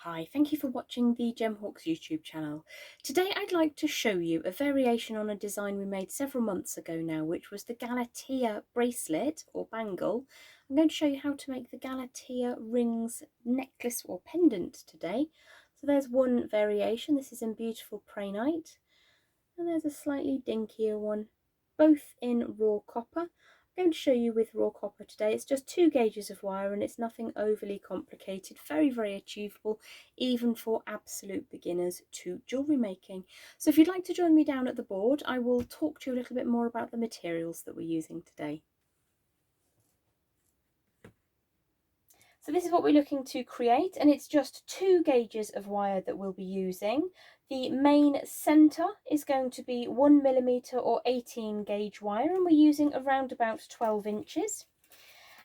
Hi, thank you for watching the Gemhawks YouTube channel. Today I'd like to show you a variation on a design we made several months ago now, which was the Galatea bracelet or bangle. I'm going to show you how to make the Galatea rings necklace or pendant today. So there's one variation. This is in beautiful prehnite, and there's a slightly dinkier one, both in raw copper. I'm going to show you with raw copper today. It's just 2 gauges of wire and it's nothing overly complicated. Very achievable, even for absolute beginners to jewellery making. So if you'd like to join me down at the board, I will talk to you a little bit more about the materials that we're using today. So this is what we're looking to create, and it's just 2 gauges of wire that we'll be using. The main centre is going to be 1mm or 18 gauge wire, and we're using around about 12 inches.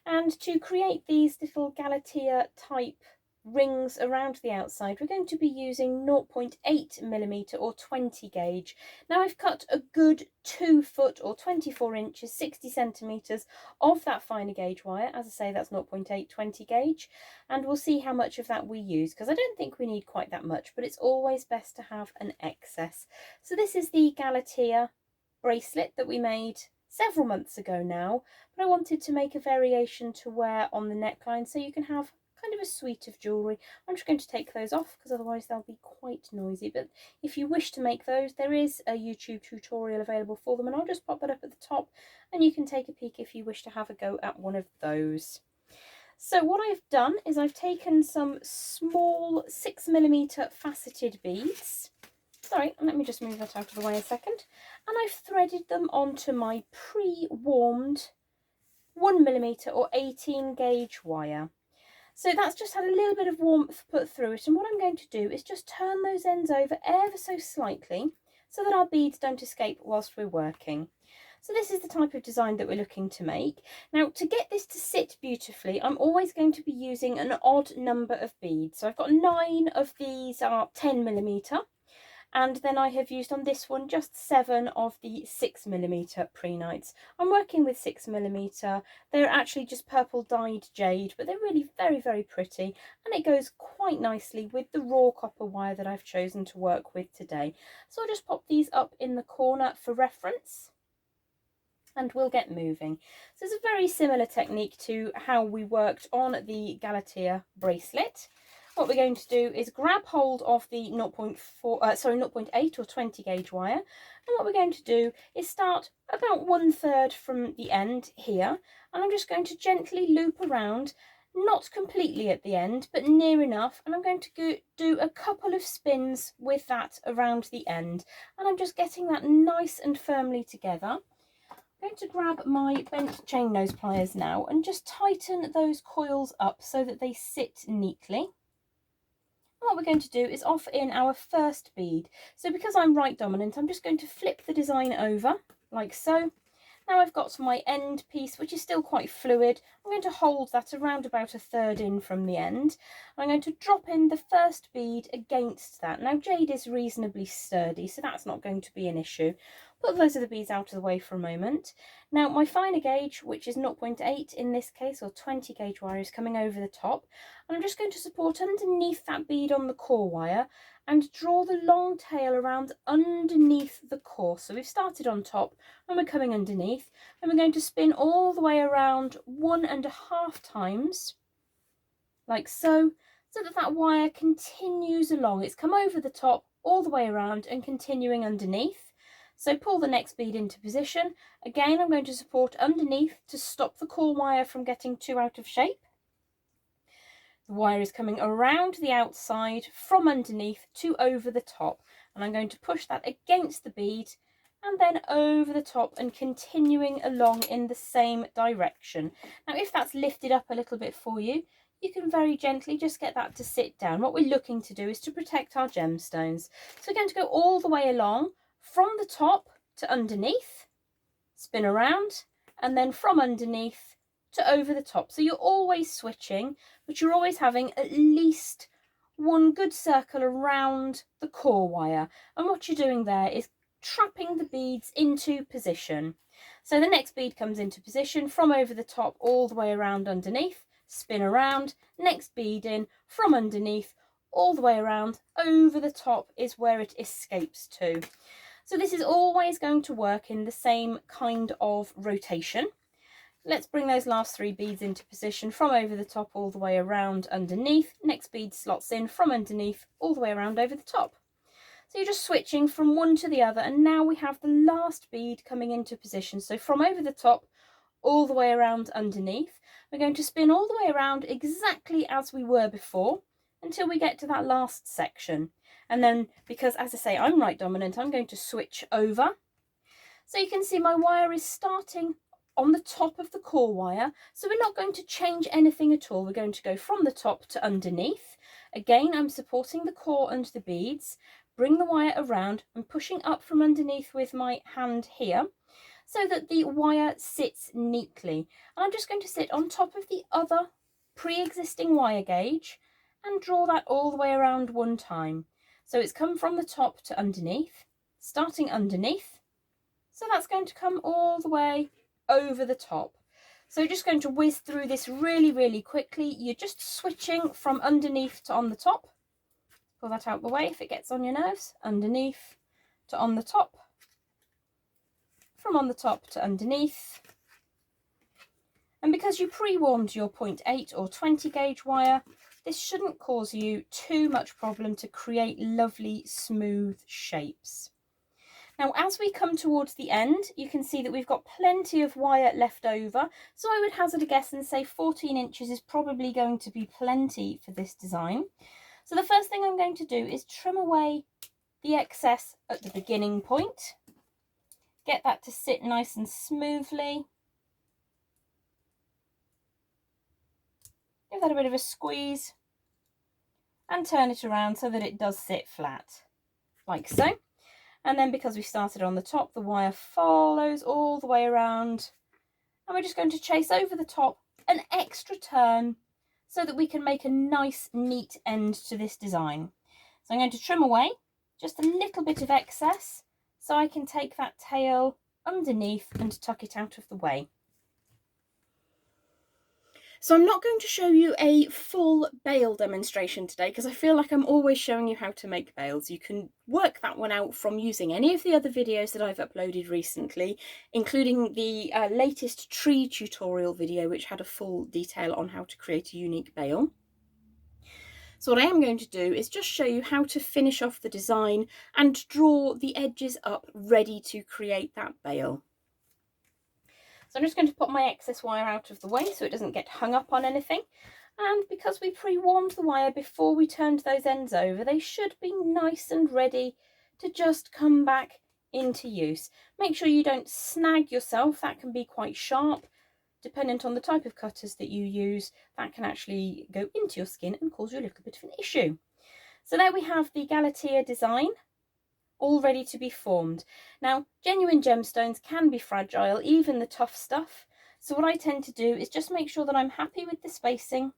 And to create these little Galatea type rings around the outside, we're going to be using 0.8mm or 20 gauge. Now I've cut a good 2 foot or 24 inches, 60 centimetres of that finer gauge wire. As I say, that's 0.8 20 gauge, and we'll see how much of that we use, because I don't think we need quite that much, but it's always best to have an excess. So this is the Galatea bracelet that we made several months ago now, but I wanted to make a variation to wear on the neckline so you can have kind of a suite of jewellery. I'm just going to take those off because otherwise they'll be quite noisy, but if you wish to make those, there is a YouTube tutorial available for them, and I'll just pop that up at the top and you can take a peek if you wish to have a go at one of those. So what I've done is I've taken some small 6mm faceted beads. Sorry, let me just move that out of the way a second. And I've threaded them onto my pre-warmed 1mm or 18 gauge wire. So that's just had a little bit of warmth put through it, and what I'm going to do is just turn those ends over ever so slightly so that our beads don't escape whilst we're working. So this is the type of design that we're looking to make. Now, to get this to sit beautifully, I'm always going to be using an odd number of beads. So I've got 9 of these are 10mm, and then I have used on this one just 7 of the 6mm prehnites. I'm working with 6mm. They're actually just purple dyed jade, but they're really very pretty, and it goes quite nicely with the raw copper wire that I've chosen to work with today. So I'll just pop these up in the corner for reference, and we'll get moving. So it's a very similar technique to how we worked on the Galatea bracelet. What we're going to do is grab hold of the 0.8 or 20 gauge wire, and what we're going to do is start about 1/3 from the end here, and I'm just going to gently loop around, not completely at the end but near enough, and I'm going to do a couple of spins with that around the end, and I'm just getting that nice and firmly together. I'm going to grab my bent chain nose pliers now and just tighten those coils up so that they sit neatly. What we're going to do is off in our first bead. So because I'm right dominant, I'm just going to flip the design over like so. Now I've got my end piece, which is still quite fluid. I'm going to hold that around about 1/3 in from the end. I'm going to drop in the first bead against that. Now jade is reasonably sturdy, so that's not going to be an issue. Put those other beads out of the way for a moment. Now my finer gauge, which is 0.8 in this case, or 20 gauge wire, is coming over the top. And I'm just going to support underneath that bead on the core wire and draw the long tail around underneath the core. So we've started on top and we're coming underneath, and we're going to spin all the way around 1.5 times, like so, so that that wire continues along. It's come over the top all the way around and continuing underneath. So pull the next bead into position. Again, I'm going to support underneath to stop the core wire from getting too out of shape. The wire is coming around the outside from underneath to over the top, and I'm going to push that against the bead and then over the top and continuing along in the same direction. Now if that's lifted up a little bit for you, you can very gently just get that to sit down. What we're looking to do is to protect our gemstones. So we're going to go all the way along from the top to underneath, spin around, and then from underneath to over the top. So you're always switching, but you're always having at least one good circle around the core wire. And what you're doing there is trapping the beads into position. So the next bead comes into position from over the top all the way around underneath, spin around, next bead in from underneath all the way around. Over the top is where it escapes to. So this is always going to work in the same kind of rotation. Let's bring those last 3 beads into position from over the top all the way around underneath. Next bead slots in from underneath all the way around over the top. So you're just switching from one to the other, and now we have the last bead coming into position. So from over the top all the way around underneath, we're going to spin all the way around exactly as we were before until we get to that last section. And then, because as I say, I'm right dominant, I'm going to switch over. So you can see my wire is starting on the top of the core wire, so we're not going to change anything at all. We're going to go from the top to underneath. Again, I'm supporting the core under the beads, bring the wire around and pushing up from underneath with my hand here so that the wire sits neatly. And I'm just going to sit on top of the other pre-existing wire gauge and draw that all the way around one time. So it's come from the top to underneath, starting underneath. So that's going to come all the way over the top. So you're just going to whiz through this really quickly. You're just switching from underneath to on the top. Pull that out the way if it gets on your nerves. Underneath to on the top. From on the top to underneath. And because you pre-warmed your 0.8 or 20 gauge wire, this shouldn't cause you too much problem to create lovely smooth shapes. Now, as we come towards the end, you can see that we've got plenty of wire left over. So I would hazard a guess and say 14 inches is probably going to be plenty for this design. So the first thing I'm going to do is trim away the excess at the beginning point. Get that to sit nice and smoothly. Give that a bit of a squeeze and turn it around so that it does sit flat, like so. And then because we started on the top, the wire follows all the way around. And we're just going to chase over the top an extra turn so that we can make a nice, neat end to this design. So I'm going to trim away just a little bit of excess so I can take that tail underneath and tuck it out of the way. So I'm not going to show you a full bail demonstration today because I feel like I'm always showing you how to make bails. You can work that one out from using any of the other videos that I've uploaded recently, including the latest tree tutorial video, which had a full detail on how to create a unique bail. So what I am going to do is just show you how to finish off the design and draw the edges up ready to create that bail. So I'm just going to put my excess wire out of the way so it doesn't get hung up on anything. And because we pre-warmed the wire before we turned those ends over, they should be nice and ready to just come back into use. Make sure you don't snag yourself. That can be quite sharp. Dependent on the type of cutters that you use, that can actually go into your skin and cause you a little bit of an issue. So there we have the Galatea design, all ready to be formed. Now, genuine gemstones can be fragile, even the tough stuff. So what I tend to do is just make sure that I'm happy with the spacing,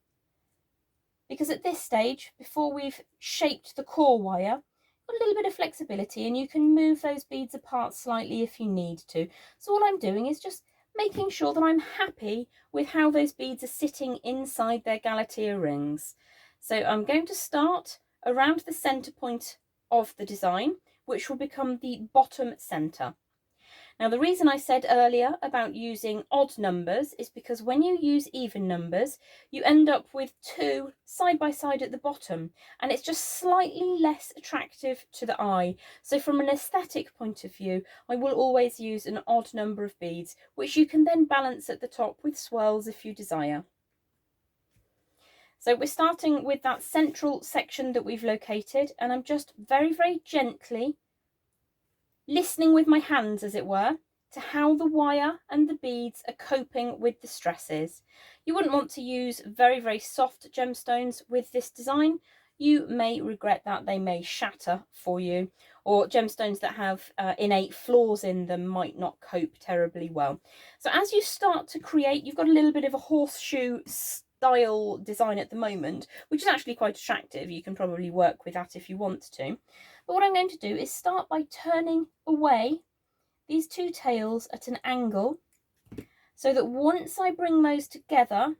because at this stage, before we've shaped the core wire, got a little bit of flexibility and you can move those beads apart slightly if you need to. So all I'm doing is just making sure that I'm happy with how those beads are sitting inside their Galatea rings. So I'm going to start around the center point of the design, which will become the bottom center. Now, the reason I said earlier about using odd numbers is because when you use even numbers, you end up with 2 side by side at the bottom, and it's just slightly less attractive to the eye. So from an aesthetic point of view, I will always use an odd number of beads, which you can then balance at the top with swirls if you desire. So we're starting with that central section that we've located, and I'm just very gently listening with my hands, as it were, to how the wire and the beads are coping with the stresses. You wouldn't want to use very soft gemstones with this design. You may regret that. They may shatter for you, or gemstones that have innate flaws in them might not cope terribly well. So as you start to create, you've got a little bit of a horseshoe style design at the moment, which is actually quite attractive. You can probably work with that if you want to. But what I'm going to do is start by turning away these 2 tails at an angle so that once I bring those together,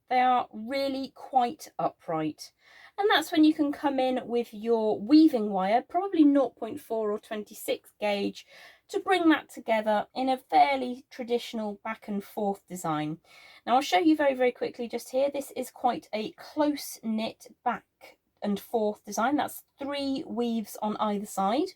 they are really quite upright. And that's when you can come in with your weaving wire, probably 0.4 or 26 gauge, to bring that together in a fairly traditional back and forth design. Now I'll show you very, very quickly just here. This is quite a close knit back and forth design. That's 3 weaves on either side.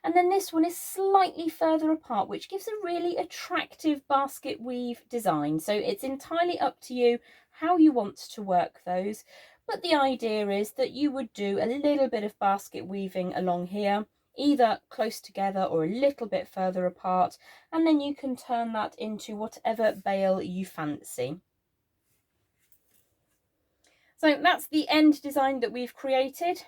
And then this one is slightly further apart, which gives a really attractive basket weave design. So it's entirely up to you how you want to work those. But the idea is that you would do a little bit of basket weaving along here, either close together or a little bit further apart, and then you can turn that into whatever bale you fancy. So that's the end design that we've created,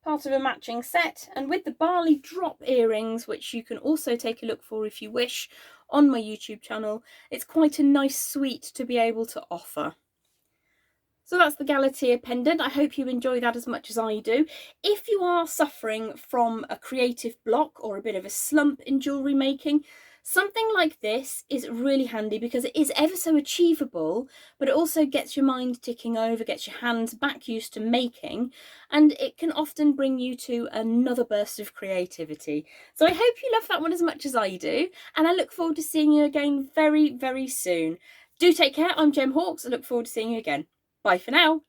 part of a matching set, and with the barley drop earrings, which you can also take a look for if you wish on my YouTube channel. It's quite a nice suite to be able to offer. So that's the Galatea pendant. I hope you enjoy that as much as I do. If you are suffering from a creative block or a bit of a slump in jewellery making, something like this is really handy because it is ever so achievable, but it also gets your mind ticking over, gets your hands back used to making, and it can often bring you to another burst of creativity. So I hope you love that one as much as I do, and I look forward to seeing you again very, very soon. Do take care. I'm Gem Hawks. I look forward to seeing you again. Bye for now.